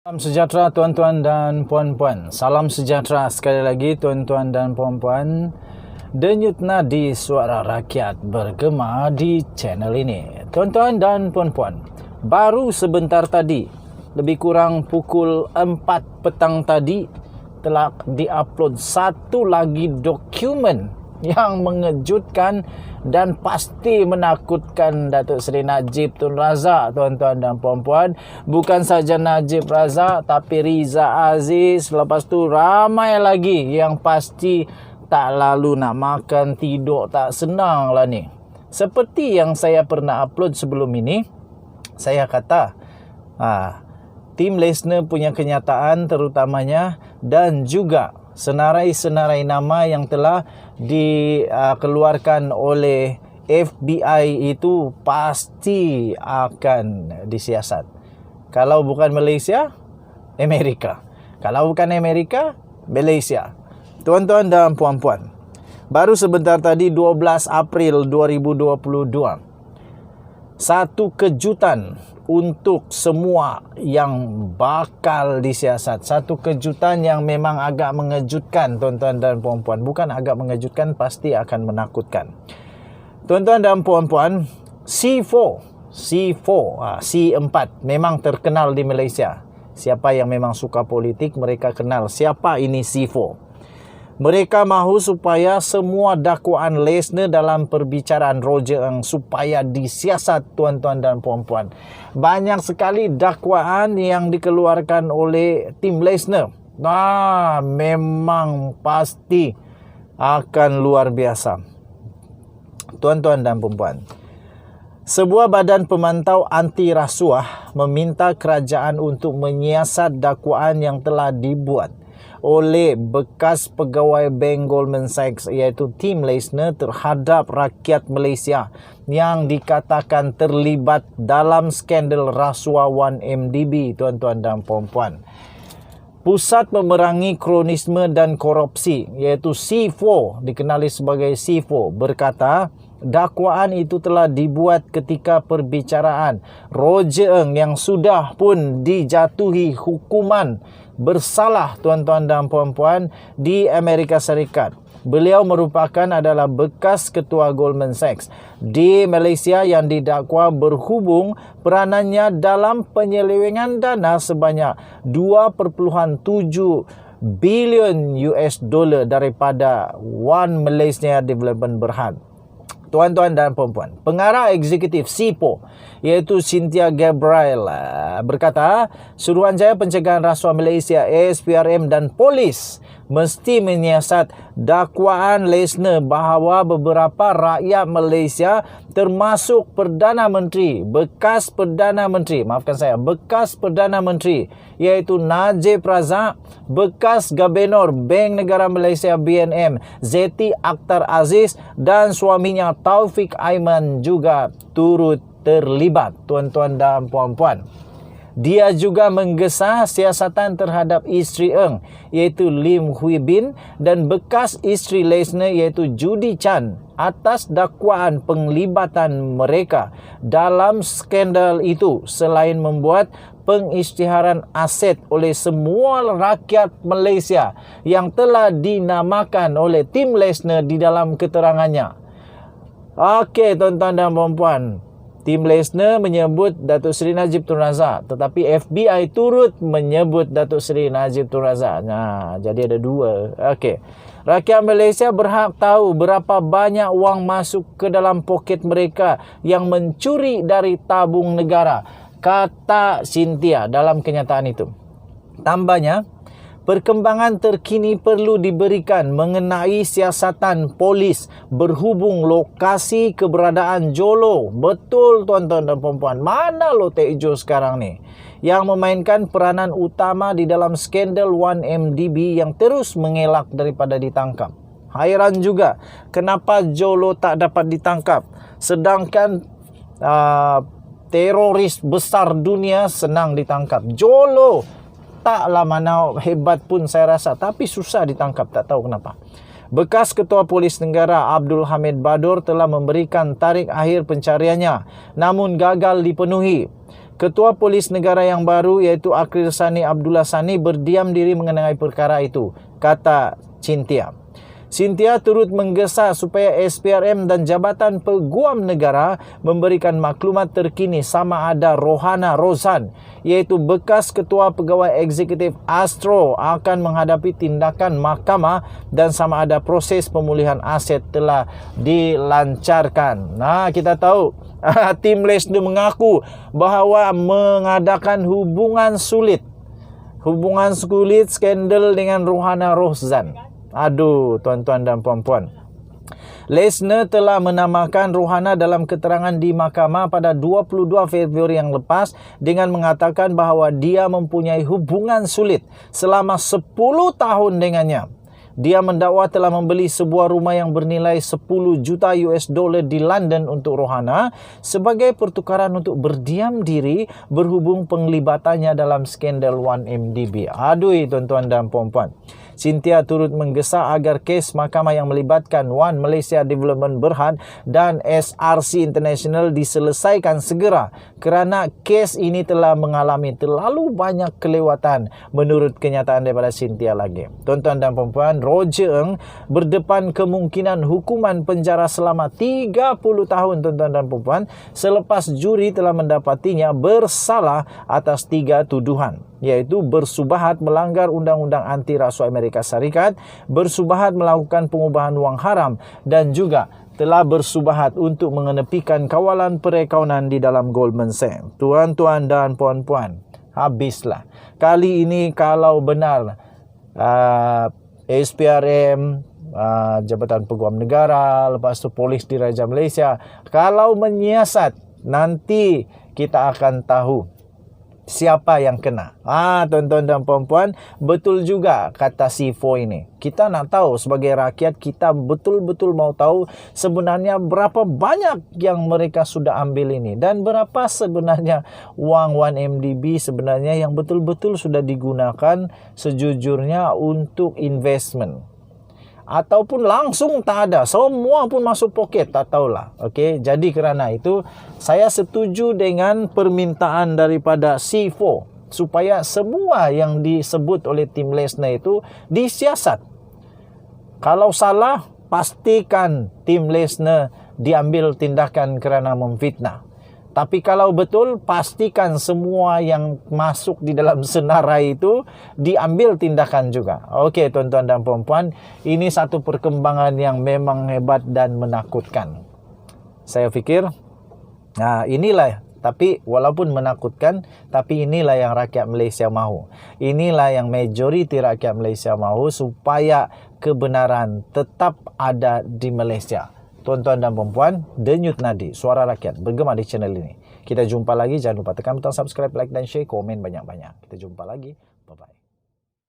Salam sejahtera tuan-tuan dan puan-puan. Salam sejahtera sekali lagi tuan-tuan dan puan-puan. Denyut nadi suara rakyat bergema di channel ini. Tuan-tuan dan puan-puan, baru sebentar tadi, lebih kurang pukul 4 petang tadi, telah diupload satu lagi dokumen yang mengejutkan dan pasti menakutkan Datuk Seri Najib Tun Razak, tuan-tuan dan puan-puan. Bukan saja Najib Razak, tapi Riza Aziz. Lepas tu ramai lagi yang pasti tak lalu nak makan, tidur tak senang lah ni. Seperti yang saya pernah upload sebelum ini, saya kata tim Lesner punya kenyataan terutamanya, dan juga senarai-senarai nama yang telah dikeluarkan oleh FBI itu pasti akan disiasat. Kalau bukan Malaysia, Amerika. Kalau bukan Amerika, Malaysia. Tuan-tuan dan puan-puan, baru sebentar tadi 12 April 2022, satu kejutan untuk semua yang bakal disiasat. Satu kejutan yang memang agak mengejutkan, tuan-tuan dan puan-puan. Bukan agak mengejutkan, pasti akan menakutkan. Tuan-tuan dan puan-puan, C4 memang terkenal di Malaysia. Siapa yang memang suka politik, mereka kenal siapa ini C4. Mereka mahu supaya semua dakwaan Lesner dalam perbicaraan Roger Ng supaya disiasat, tuan-tuan dan puan-puan. Banyak sekali dakwaan yang dikeluarkan oleh tim Lesner. Memang pasti akan luar biasa. Tuan-tuan dan puan-puan, sebuah badan pemantau anti rasuah meminta kerajaan untuk menyiasat dakwaan yang telah dibuat oleh bekas pegawai bank Goldman Sachs, iaitu Tim Lesner, terhadap rakyat Malaysia yang dikatakan terlibat dalam skandal rasuah 1MDB, tuan-tuan dan puan-puan. Pusat Pemerangi Kronisme dan Korupsi, iaitu C4, dikenali sebagai C4, berkata dakwaan itu telah dibuat ketika perbicaraan Roger Ng yang sudah pun dijatuhi hukuman bersalah, tuan-tuan dan puan-puan, di Amerika Serikat. Beliau adalah bekas ketua Goldman Sachs di Malaysia yang didakwa berhubung peranannya dalam penyelewengan dana sebanyak 2.7 bilion US dollar daripada One Malaysia Development Berhad. Tuan-tuan dan puan-puan, pengarah eksekutif C4, iaitu Cynthia Gabriel, berkata Suruhanjaya Pencegahan Rasuah Malaysia ASPRM dan polis mesti menyiasat dakwaan Lesner bahawa beberapa rakyat Malaysia termasuk Perdana Menteri, bekas Perdana Menteri iaitu Najib Razak, bekas Gubernur Bank Negara Malaysia BNM Zeti Akhtar Aziz dan suaminya Taufik Aiman juga turut terlibat, tuan-tuan dan puan-puan. Dia juga menggesa siasatan terhadap isteri Ng, iaitu Lim Hui Bin, dan bekas isteri Lesner, iaitu Judy Chan, atas dakwaan penglibatan mereka dalam skandal itu, selain membuat pengisytiharan aset oleh semua rakyat Malaysia yang telah dinamakan oleh tim Lesner di dalam keterangannya. Okey, tuan-tuan dan puan-puan, tim Lesner menyebut Datuk Seri Najib Tun Razak, tetapi FBI turut menyebut Datuk Seri Najib Tun Razak. Jadi ada dua. Okey. Rakyat Malaysia berhak tahu berapa banyak wang masuk ke dalam poket mereka yang mencuri dari tabung negara, kata Cynthia dalam kenyataan itu. Tambahnya, perkembangan terkini perlu diberikan mengenai siasatan polis berhubung lokasi keberadaan Jolo. Betul, tuan-tuan dan puan-puan. Mana Lotek Ijo sekarang ni yang memainkan peranan utama di dalam skandal 1MDB yang terus mengelak daripada ditangkap. Hairan juga kenapa Jolo tak dapat ditangkap, sedangkan teroris besar dunia senang ditangkap. Jolo taklah mana hebat pun saya rasa, tapi susah ditangkap, tak tahu kenapa. Bekas Ketua Polis Negara Abdul Hamid Badur telah memberikan tarikh akhir pencariannya, namun gagal dipenuhi. Ketua Polis Negara yang baru iaitu Akhil Sani Abdullah Sani berdiam diri mengenai perkara itu, kata Cynthia. Cynthia turut menggesa supaya SPRM dan Jabatan Peguam Negara memberikan maklumat terkini sama ada Rohana Rozan, iaitu bekas Ketua Pegawai Eksekutif Astro, akan menghadapi tindakan mahkamah dan sama ada proses pemulihan aset telah dilancarkan. Nah, kita tahu tim Lesner mengaku bahawa mengadakan hubungan sulit skandal dengan Rohana Rozan. Aduh, tuan-tuan dan puan-puan. Lesner telah menamakan Rohana dalam keterangan di mahkamah pada 22 Februari yang lepas dengan mengatakan bahawa dia mempunyai hubungan sulit selama 10 tahun dengannya. Dia mendakwa telah membeli sebuah rumah yang bernilai 10 juta US dollar di London untuk Rohana sebagai pertukaran untuk berdiam diri berhubung penglibatannya dalam skandal 1MDB. Aduh, tuan-tuan dan puan-puan. Cynthia turut menggesa agar kes mahkamah yang melibatkan One Malaysia Development Berhad dan SRC International diselesaikan segera kerana kes ini telah mengalami terlalu banyak kelewatan menurut kenyataan daripada Cynthia lagi. Tuan-tuan dan puan-puan, Roger Ng berdepan kemungkinan hukuman penjara selama 30 tahun, tuan-tuan dan puan-puan, selepas juri telah mendapatinya bersalah atas 3 tuduhan, iaitu bersubahat melanggar undang-undang anti rasuah Amerika Syarikat, bersubahat melakukan pengubahan wang haram dan juga telah bersubahat untuk mengenepikan kawalan perakaunan di dalam Goldman Sachs. Tuan-tuan dan puan-puan, habislah. Kali ini kalau benar SPRM, Jabatan Peguam Negara, lepas tu Polis Diraja Malaysia, kalau menyiasat, nanti kita akan tahu siapa yang kena. Tuan-tuan dan puan-puan, betul juga kata C4 ini. Kita nak tahu sebagai rakyat, kita betul-betul mau tahu sebenarnya berapa banyak yang mereka sudah ambil ini dan berapa sebenarnya wang 1MDB sebenarnya yang betul-betul sudah digunakan sejujurnya untuk investment. Ataupun langsung tak ada, semua pun masuk poket, tak tahulah. Okey, jadi kerana itu saya setuju dengan permintaan daripada C4 supaya semua yang disebut oleh tim Lesner itu disiasat. Kalau salah, pastikan tim Lesner diambil tindakan kerana memfitnah. Tapi kalau betul, pastikan semua yang masuk di dalam senarai itu diambil tindakan juga. Okey, tuan-tuan dan puan-puan, ini satu perkembangan yang memang hebat dan menakutkan. Saya fikir, inilah, tapi walaupun menakutkan, tapi inilah yang rakyat Malaysia mahu. Inilah yang majoriti rakyat Malaysia mahu supaya kebenaran tetap ada di Malaysia. Tuan-tuan dan puan-puan, Denyut Nadi, suara rakyat, bergema di channel ini. Kita jumpa lagi, jangan lupa tekan butang subscribe, like dan share, komen banyak-banyak. Kita jumpa lagi, bye-bye.